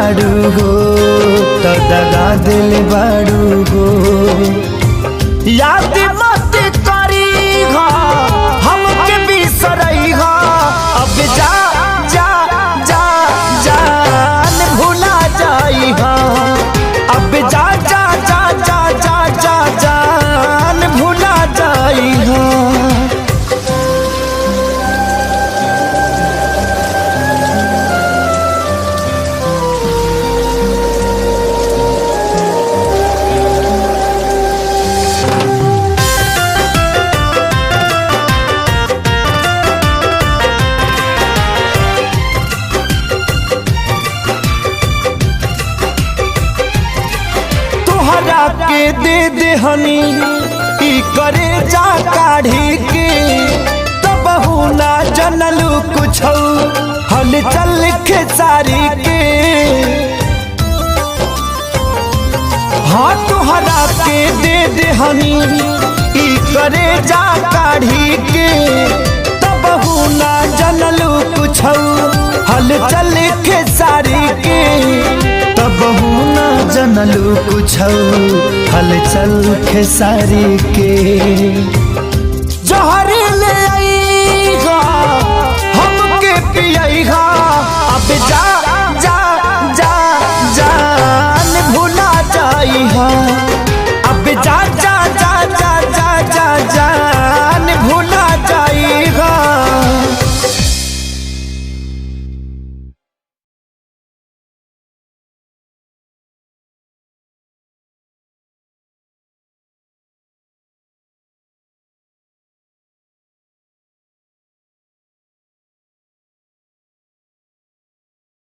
बाड़ू हो तो दगा दिल बाड़ू हो। याद मत करी हो हमके बिसरई हो, अब जा जा जा जान भुला जाई हो, अब जा जा जा जा जा जा जान भुला जाई हो। के दे दे हनी ई करे जा काढ़ी के, तब ना जनलू कुछ हल चल खेसारी के। हाँ तुहरा के दे दे हनी ई करे जा काढ़ी के, तब ना जनलू कुछ हल चल खेसारी के, तब ना जनलू कुछ हलचल खेसारी के।